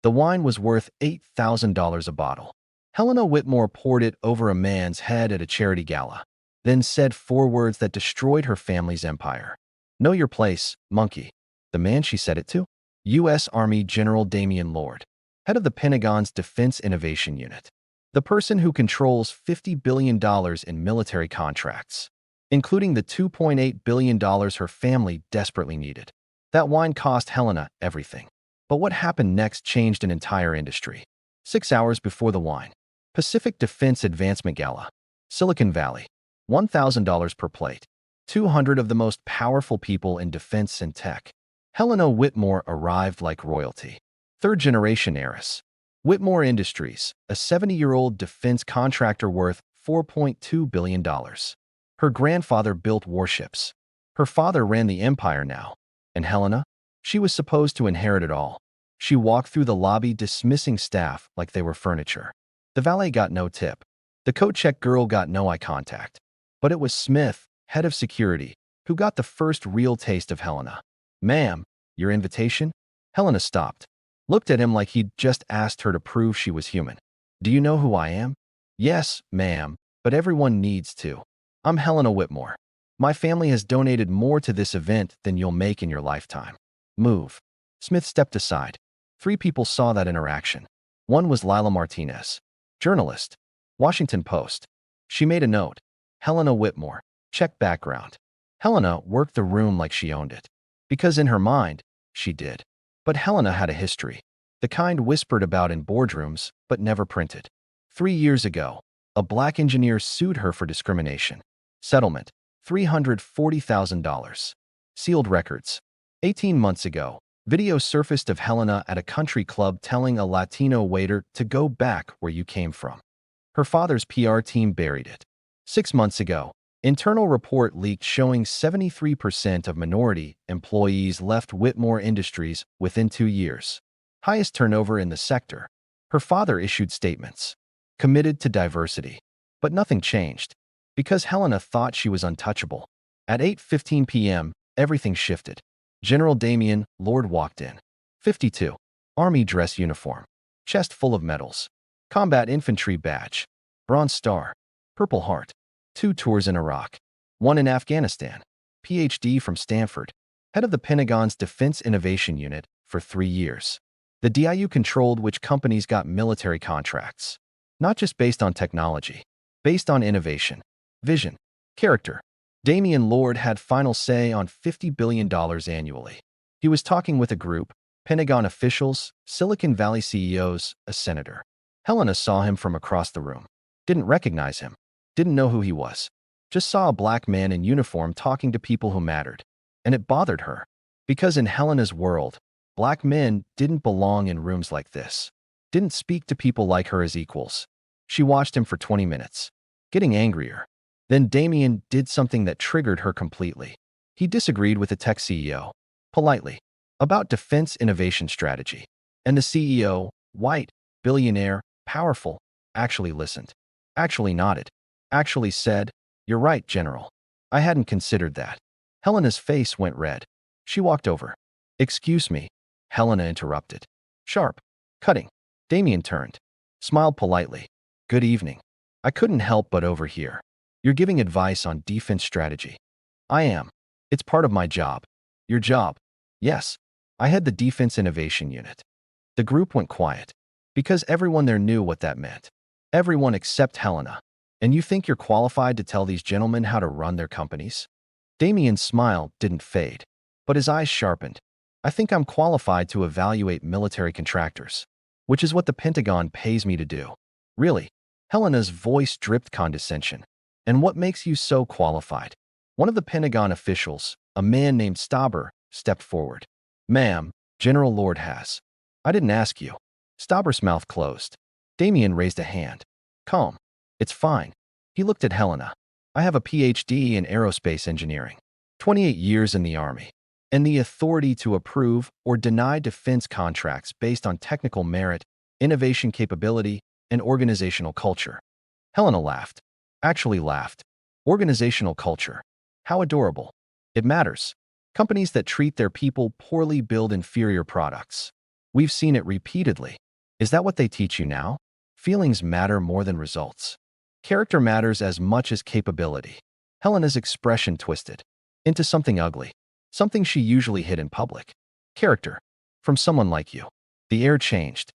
The wine was worth $8,000 a bottle. Helena Whitmore poured it over a man's head at a charity gala, then said four words that destroyed her family's empire. "Know your place, monkey." The man she said it to? U.S. Army General Damian Lord, head of the Pentagon's Defense Innovation Unit. The person who controls $50 billion in military contracts, including the $2.8 billion her family desperately needed. That wine cost Helena everything. But what happened next changed an entire industry. 6 hours before the wine, Pacific Defense Advancement Gala, Silicon Valley, $1,000 per plate. 200 of the most powerful people in defense and tech. Helena Whitmore arrived like royalty. Third-generation heiress. Whitmore Industries, a 70-year-old defense contractor worth $4.2 billion. Her grandfather built warships. Her father ran the empire now. And Helena? She was supposed to inherit it all. She walked through the lobby dismissing staff like they were furniture. The valet got no tip. The coat check girl got no eye contact. But it was Smith, head of security, who got the first real taste of Helena. "Ma'am, your invitation?" Helena stopped, looked at him like he'd just asked her to prove she was human. "Do you know who I am?" "Yes, ma'am, but everyone needs to. I'm Helena Whitmore. My family has donated more to this event than you'll make in your lifetime. Move." Smith stepped aside. 3 people saw that interaction. One was Lila Martinez, journalist, Washington Post. She made a note. Helena Whitmore, check background. Helena worked the room like she owned it. Because in her mind, she did. But Helena had a history. The kind whispered about in boardrooms, but never printed. 3 years ago, a black engineer sued her for discrimination. Settlement, $340,000. Sealed records. 18 months ago, video surfaced of Helena at a country club telling a Latino waiter to go back where you came from. Her father's PR team buried it. 6 months ago, internal report leaked showing 73% of minority employees left Whitmore Industries within 2 years. Highest turnover in the sector. Her father issued statements, committed to diversity. But nothing changed, because Helena thought she was untouchable. At 8:15 p.m., everything shifted. General Damian Lord walked in. 52. Army dress uniform. Chest full of medals. Combat infantry badge. Bronze Star. Purple Heart. 2 tours in Iraq. 1 in Afghanistan. PhD from Stanford. Head of the Pentagon's Defense Innovation Unit for 3 years. The DIU controlled which companies got military contracts. Not just based on technology. Based on innovation. Vision. Character. Damian Lord had final say on $50 billion annually. He was talking with a group, Pentagon officials, Silicon Valley CEOs, a senator. Helena saw him from across the room. Didn't recognize him. Didn't know who he was. Just saw a black man in uniform talking to people who mattered. And it bothered her. Because in Helena's world, black men didn't belong in rooms like this. Didn't speak to people like her as equals. She watched him for 20 minutes, getting angrier. Then Damian did something that triggered her completely. He disagreed with the tech CEO, politely, about defense innovation strategy. And the CEO, white, billionaire, powerful, actually listened. Actually nodded. Actually said, "You're right, General. I hadn't considered that." Helena's face went red. She walked over. "Excuse me," Helena interrupted. Sharp. Cutting. Damian turned. Smiled politely. "Good evening. I couldn't help but overhear. You're giving advice on defense strategy." "I am. It's part of my job." "Your job?" "Yes. I head the Defense Innovation Unit." The group went quiet. Because everyone there knew what that meant. Everyone except Helena. "And you think you're qualified to tell these gentlemen how to run their companies?" Damian's smile didn't fade, but his eyes sharpened. "I think I'm qualified to evaluate military contractors, which is what the Pentagon pays me to do." "Really?" Helena's voice dripped condescension. "And what makes you so qualified?" One of the Pentagon officials, a man named Stauber, stepped forward. "Ma'am, General Lord has." "I didn't ask you." Stauber's mouth closed. Damian raised a hand. "Calm. It's fine." He looked at Helena. "I have a PhD in aerospace engineering, 28 years in the Army, and the authority to approve or deny defense contracts based on technical merit, innovation capability, and organizational culture." Helena laughed. Actually laughed. Organizational culture. How adorable. It matters. Companies that treat their people poorly build inferior products. We've seen it repeatedly. Is that what they teach you now? Feelings matter more than results. Character matters as much as capability. Helena's expression twisted into something ugly, something she usually hid in public. Character. From someone like you. The air changed.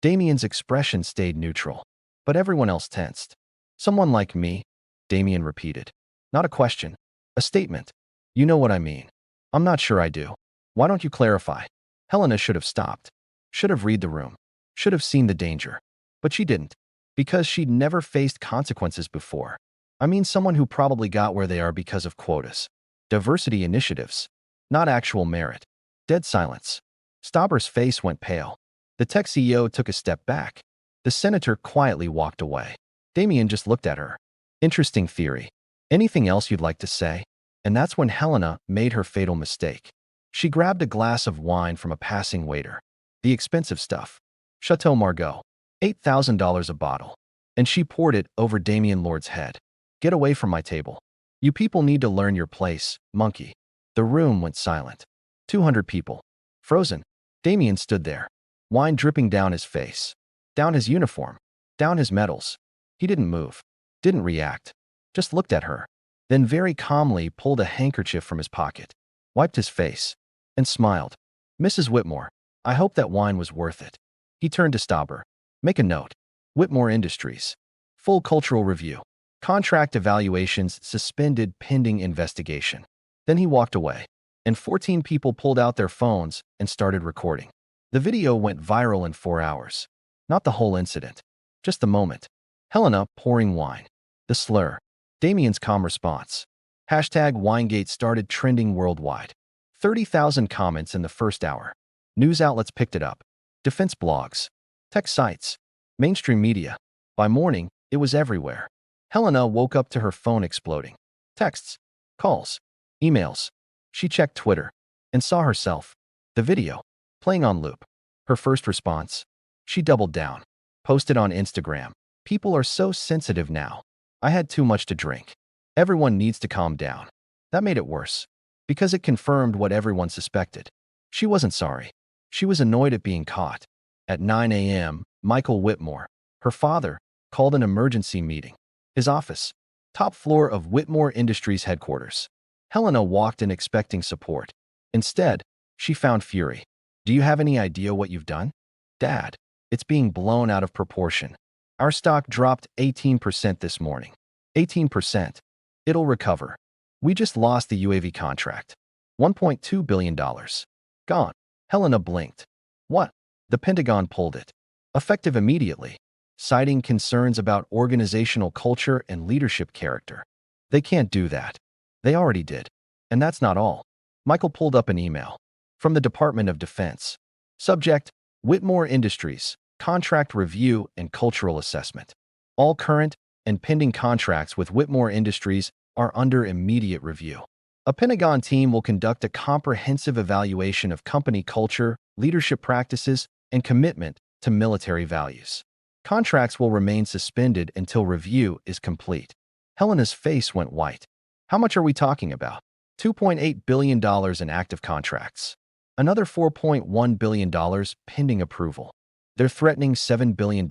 Damien's expression stayed neutral, but everyone else tensed. Someone like me, Damien repeated. Not a question, a statement. You know what I mean. I'm not sure I do. Why don't you clarify? Helena should have stopped. Should have read the room. Should have seen the danger. But she didn't. Because she'd never faced consequences before. I mean someone who probably got where they are because of quotas. Diversity initiatives. Not actual merit. Dead silence. Stauber's face went pale. The tech CEO took a step back. The senator quietly walked away. Damien just looked at her. Interesting theory. Anything else you'd like to say? And that's when Helena made her fatal mistake. She grabbed a glass of wine from a passing waiter. The expensive stuff. Chateau Margaux. $8,000 a bottle. And she poured it over Damien Lord's head. Get away from my table. You people need to learn your place, monkey. The room went silent. 200 people. Frozen. Damien stood there. Wine dripping down his face. Down his uniform. Down his medals. He didn't move. Didn't react. Just looked at her. Then very calmly pulled a handkerchief from his pocket. Wiped his face. And smiled. Mrs. Whitmore, I hope that wine was worth it. He turned to Stauber. Make a note. Whitmore Industries. Full cultural review. Contract evaluations suspended pending investigation. Then he walked away. And 14 people pulled out their phones and started recording. The video went viral in 4 hours. Not the whole incident. Just the moment. Helena pouring wine. The slur. Damien's calm response. Hashtag Winegate started trending worldwide. 30,000 comments in the first hour. News outlets picked it up. Defense blogs. Tech sites. Mainstream media. By morning, it was everywhere. Helena woke up to her phone exploding. Texts. Calls. Emails. She checked Twitter. And saw herself. The video. Playing on loop. Her first response. She doubled down. Posted on Instagram. People are so sensitive now. I had too much to drink. Everyone needs to calm down. That made it worse. Because it confirmed what everyone suspected. She wasn't sorry. She was annoyed at being caught. At 9 a.m., Michael Whitmore, her father, called an emergency meeting. His office. Top floor of Whitmore Industries headquarters. Helena walked in expecting support. Instead, she found fury. Do you have any idea what you've done? Dad, it's being blown out of proportion. Our stock dropped 18% this morning. 18%. It'll recover. We just lost the UAV contract. $1.2 billion. Gone. Helena blinked. What? The Pentagon pulled it. Effective immediately, citing concerns about organizational culture and leadership character. They can't do that. They already did. And that's not all. Michael pulled up an email. From the Department of Defense. Subject, Whitmore Industries, Contract Review and Cultural Assessment. All current and pending contracts with Whitmore Industries are under immediate review. A Pentagon team will conduct a comprehensive evaluation of company culture, leadership practices, and commitment to military values. Contracts will remain suspended until review is complete. Helena's face went white. How much are we talking about? $2.8 billion in active contracts. Another $4.1 billion pending approval. They're threatening $7 billion.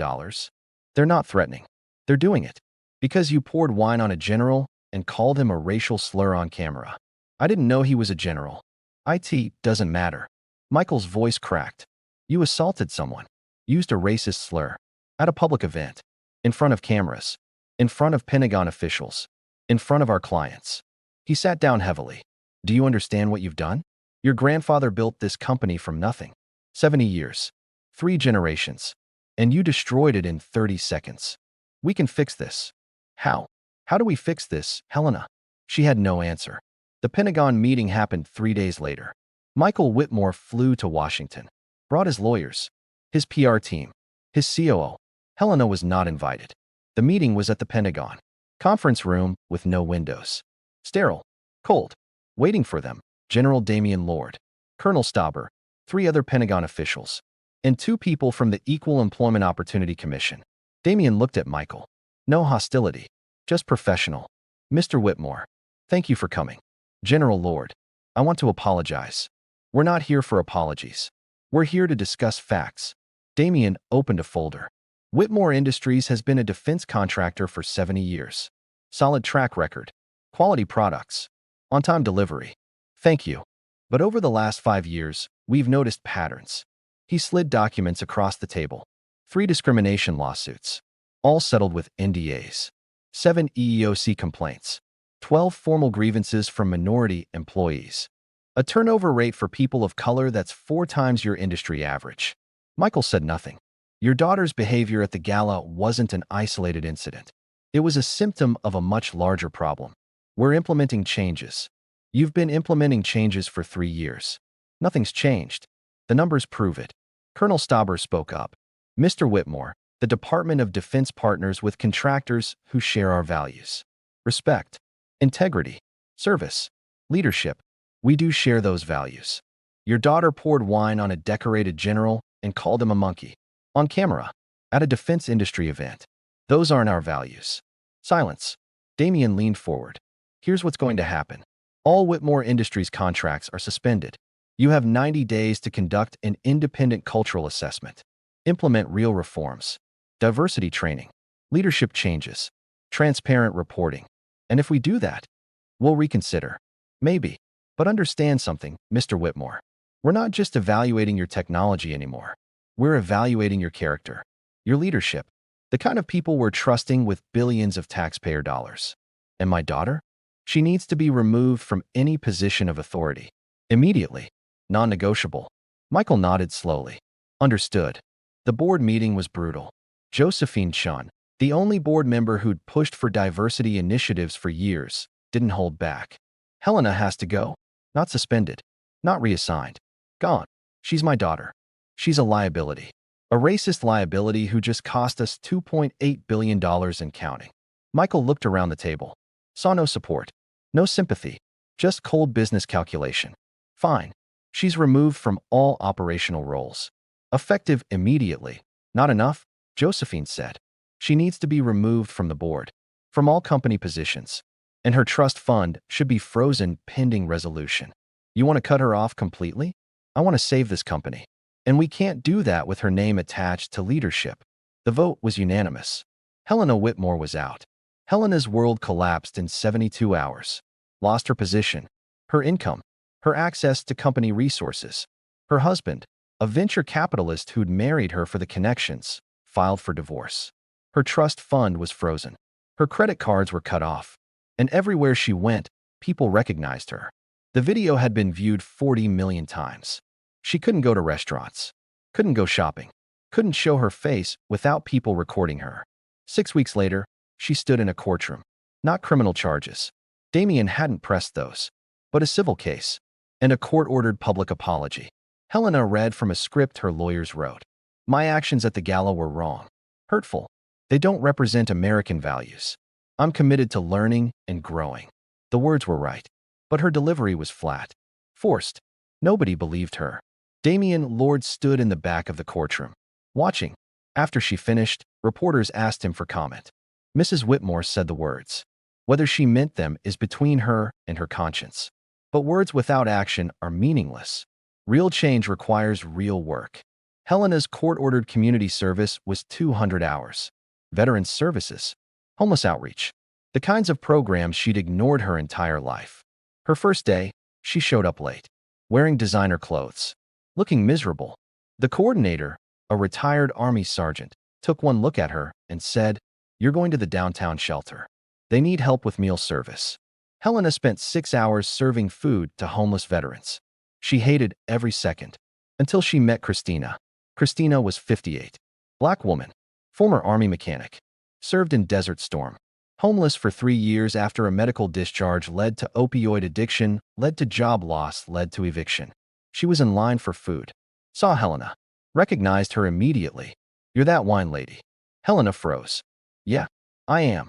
They're not threatening. They're doing it. Because you poured wine on a general and called him a racial slur on camera. I didn't know he was a general. IT doesn't matter. Michael's voice cracked. You assaulted someone. Used a racist slur. At a public event. In front of cameras. In front of Pentagon officials. In front of our clients. He sat down heavily. Do you understand what you've done? Your grandfather built this company from nothing. 70 years. 3 generations. And you destroyed it in 30 seconds. We can fix this. How? How do we fix this, Helena? She had no answer. The Pentagon meeting happened 3 days later. Michael Whitmore flew to Washington. Brought his lawyers. His PR team. His COO. Helena was not invited. The meeting was at the Pentagon. Conference room with no windows. Sterile. Cold. Waiting for them. General Damien Lord. Colonel Stauber. 3 other Pentagon officials. And 2 people from the Equal Employment Opportunity Commission. Damien looked at Michael. No hostility. Just professional. Mr. Whitmore. Thank you for coming. General Lord. I want to apologize. We're not here for apologies. We're here to discuss facts. Damien opened a folder. Whitmore Industries has been a defense contractor for 70 years. Solid track record. Quality products. On-time delivery. Thank you. But over the last 5 years, we've noticed patterns. He slid documents across the table. 3 discrimination lawsuits. All settled with NDAs. 7 EEOC complaints. 12 formal grievances from minority employees. A turnover rate for people of color that's 4 times your industry average. Michael said nothing. Your daughter's behavior at the gala wasn't an isolated incident. It was a symptom of a much larger problem. We're implementing changes. You've been implementing changes for 3 years. Nothing's changed. The numbers prove it. Colonel Stauber spoke up. Mr. Whitmore, the Department of Defense partners with contractors who share our values. Respect, integrity, service, leadership. We do share those values. Your daughter poured wine on a decorated general and called him a monkey. On camera, at a defense industry event. Those aren't our values. Silence. Damien leaned forward. Here's what's going to happen. All Whitmore Industries contracts are suspended. You have 90 days to conduct an independent cultural assessment. Implement real reforms. Diversity training. Leadership changes. Transparent reporting. And if we do that, we'll reconsider. Maybe. But understand something, Mr. Whitmore. We're not just evaluating your technology anymore. We're evaluating your character, your leadership, the kind of people we're trusting with billions of taxpayer dollars. And my daughter? She needs to be removed from any position of authority. Immediately. Non-negotiable. Michael nodded slowly. Understood. The board meeting was brutal. Josephine Chun, the only board member who'd pushed for diversity initiatives for years, didn't hold back. Helena has to go. Not suspended. Not reassigned. Gone. She's my daughter. She's a liability. A racist liability who just cost us $2.8 billion and counting. Michael looked around the table. Saw no support. No sympathy. Just cold business calculation. Fine. She's removed from all operational roles. Effective immediately. Not enough? Josephine said. She needs to be removed from the board. From all company positions. And her trust fund should be frozen pending resolution. You want to cut her off completely? I want to save this company. And we can't do that with her name attached to leadership. The vote was unanimous. Helena Whitmore was out. Helena's world collapsed in 72 hours. Lost her position, her income, her access to company resources. Her husband, a venture capitalist who'd married her for the connections, filed for divorce. Her trust fund was frozen. Her credit cards were cut off. And everywhere she went, people recognized her. The video had been viewed 40 million times. She couldn't go to restaurants, couldn't go shopping, couldn't show her face without people recording her. 6 weeks later, she stood in a courtroom. Not criminal charges. Damien hadn't pressed those, but a civil case and a court-ordered public apology. Helena read from a script her lawyers wrote. My actions at the gala were wrong, hurtful. They don't represent American values. I'm committed to learning and growing. The words were right, but her delivery was flat, forced. Nobody believed her. Damien Lord stood in the back of the courtroom, watching. After she finished, reporters asked him for comment. Mrs. Whitmore said the words. Whether she meant them is between her and her conscience. But words without action are meaningless. Real change requires real work. Helena's court-ordered community service was 200 hours. Veterans services, homeless outreach, the kinds of programs she'd ignored her entire life. Her first day, she showed up late, wearing designer clothes, looking miserable. The coordinator, a retired Army sergeant, took one look at her and said, You're going to the downtown shelter. They need help with meal service. Helena spent 6 hours serving food to homeless veterans. She hated every second, until she met Christina. Christina was 58. Black woman, former Army mechanic, served in Desert Storm. Homeless for 3 years after a medical discharge led to opioid addiction, led to job loss, led to eviction. She was in line for food. Saw Helena. Recognized her immediately. You're that wine lady. Helena froze. Yeah, I am.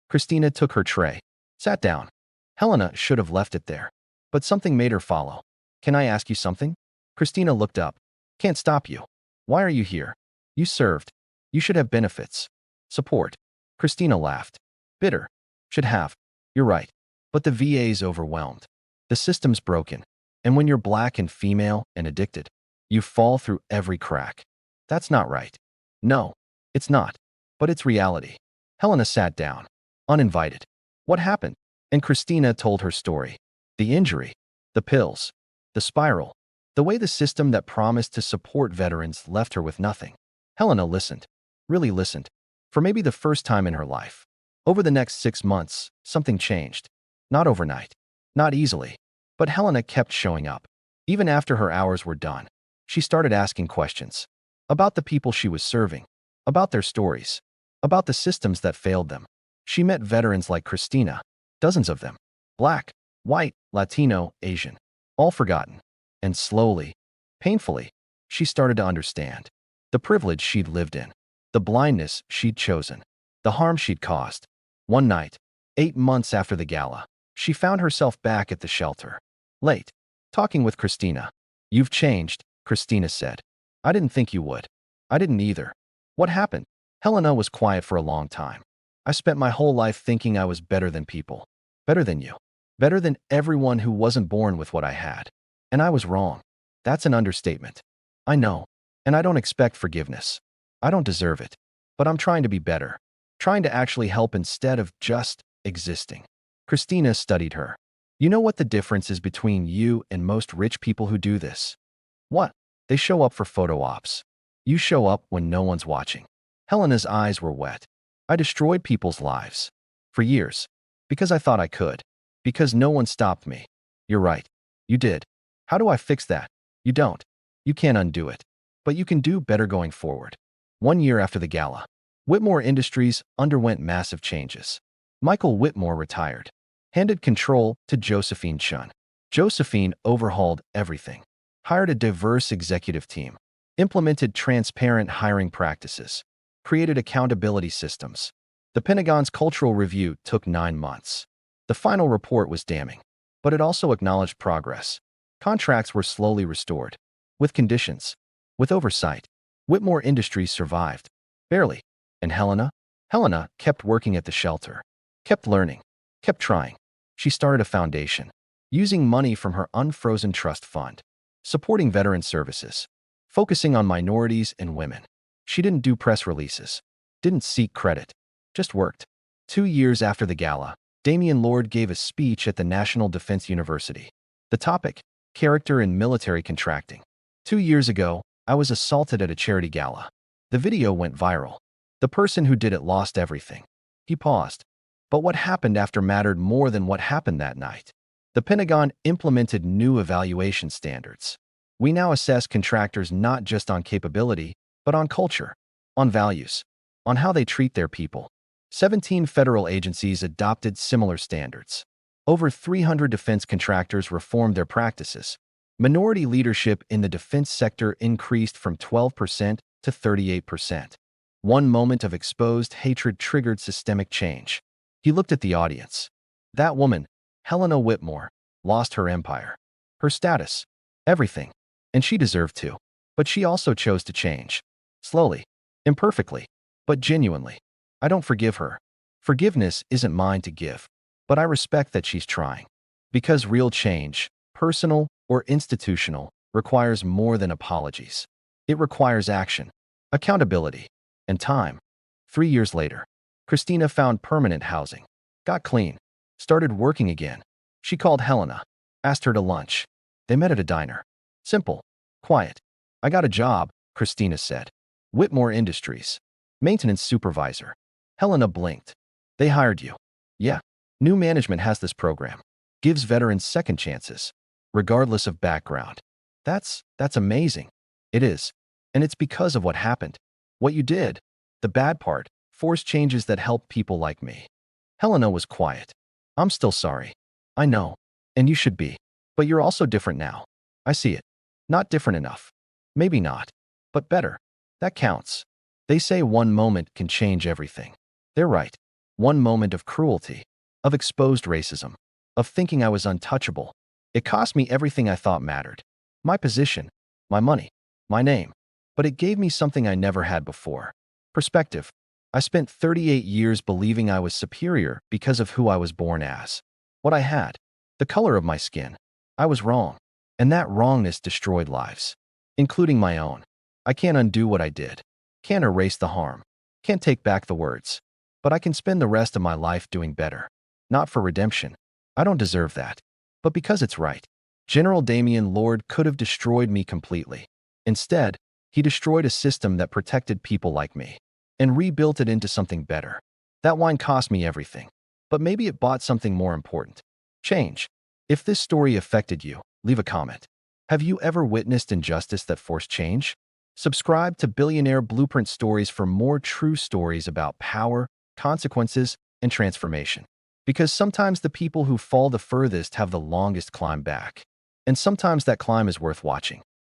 Christina took her tray. Sat down. Helena should have left it there. But something made her follow. Can I ask you something? Christina looked up. Can't stop you. Why are you here? You served. You should have benefits. Support. Christina laughed. Bitter. Should have. You're right. But the VA's overwhelmed. The system's broken. And when you're black and female and addicted, You fall through every crack. That's not right. No, it's not. But it's reality. Helena sat down, uninvited. What happened? And Christina told her story. The injury, the pills, the spiral, the way the system that promised to support veterans left her with nothing. Helena listened, really listened, for maybe the first time in her life. Over the next 6 months, something changed. Not overnight, not easily, but Helena kept showing up. Even after her hours were done, she started asking questions about the people she was serving, about their stories, about the systems that failed them. She met veterans like Christina, dozens of them, black, white, Latino, Asian, all forgotten. And slowly, painfully, she started to understand the privilege she'd lived in, the blindness she'd chosen, the harm she'd caused. One night, 8 months after the gala, she found herself back at the shelter, late, talking with Christina. "You've changed," Christina said. "I didn't think you would." "I didn't either." "What happened?" Helena was quiet for a long time. "I spent my whole life thinking I was better than people, better than you, better than everyone who wasn't born with what I had. And I was wrong." "That's an understatement." "I know. And I don't expect forgiveness. I don't deserve it. But I'm trying to be better, trying to actually help instead of just existing." Christina studied her. "You know what the difference is between you and most rich people who do this?" "What?" "They show up for photo ops. You show up when no one's watching." Helena's eyes were wet. "I destroyed people's lives. For years. Because I thought I could. Because no one stopped me." "You're right. You did. How do I fix that?" "You don't. You can't undo it. But you can do better going forward." 1 year after the gala, Whitmore Industries underwent massive changes. Michael Whitmore retired, handed control to Josephine Chun. Josephine overhauled everything, hired a diverse executive team, implemented transparent hiring practices, created accountability systems. The Pentagon's cultural review took 9 months. The final report was damning, but it also acknowledged progress. Contracts were slowly restored, with conditions, with oversight. Whitmore Industries survived, barely. And Helena? Helena kept working at the shelter, kept learning, kept trying. She started a foundation, using money from her unfrozen trust fund, supporting veteran services, focusing on minorities and women. She didn't do press releases, didn't seek credit, just worked. 2 years after the gala, Damian Lord gave a speech at the National Defense University. The topic, character in military contracting. 2 years ago, I was assaulted at a charity gala. The video went viral. The person who did it lost everything. He paused. But what happened after mattered more than what happened that night. The Pentagon implemented new evaluation standards. We now assess contractors not just on capability, but on culture, on values, on how they treat their people. 17 federal agencies adopted similar standards. Over 300 defense contractors reformed their practices. Minority leadership in the defense sector increased from 12% to 38%. One moment of exposed hatred triggered systemic change. He looked at the audience. That woman, Helena Whitmore, lost her empire, her status, everything. And she deserved to. But she also chose to change. Slowly, imperfectly, but genuinely. I don't forgive her. Forgiveness isn't mine to give. But I respect that she's trying. Because real change, personal or institutional, requires more than apologies. It requires action, accountability, and time. 3 years later, Christina found permanent housing, got clean, started working again. She called Helena, asked her to lunch. They met at a diner. Simple, quiet. "I got a job," Christina said. "Whitmore Industries. Maintenance supervisor." Helena blinked. "They hired you?" "Yeah. New management has this program. Gives veterans second chances, regardless of background." That's amazing." "It is. And it's because of what happened. What you did. The bad part, forced changes that help people like me." Helena was quiet. "I'm still sorry. I know. And you should be. But you're also different now. I see it. Not different enough. Maybe not. But better. That counts. They say one moment can change everything. They're right. One moment of cruelty, of exposed racism, of thinking I was untouchable. It cost me everything I thought mattered. My position, my money, my name. But it gave me something I never had before. Perspective. I spent 38 years believing I was superior because of who I was born as. What I had. The color of my skin. I was wrong. And that wrongness destroyed lives. including my own. I can't undo what I did. Can't erase the harm. Can't take back the words. But I can spend the rest of my life doing better. Not for redemption. I don't deserve that. But because it's right. General Damian Lord could have destroyed me completely. Instead, he destroyed a system that protected people like me and rebuilt it into something better. That wine cost me everything. But maybe it bought something more important. Change. If this story affected you, leave a comment. Have you ever witnessed injustice that forced change? Subscribe to Billionaire Blueprint Stories for more true stories about power, consequences, and transformation. Because sometimes the people who fall the furthest have the longest climb back. And sometimes that climb is worth watching.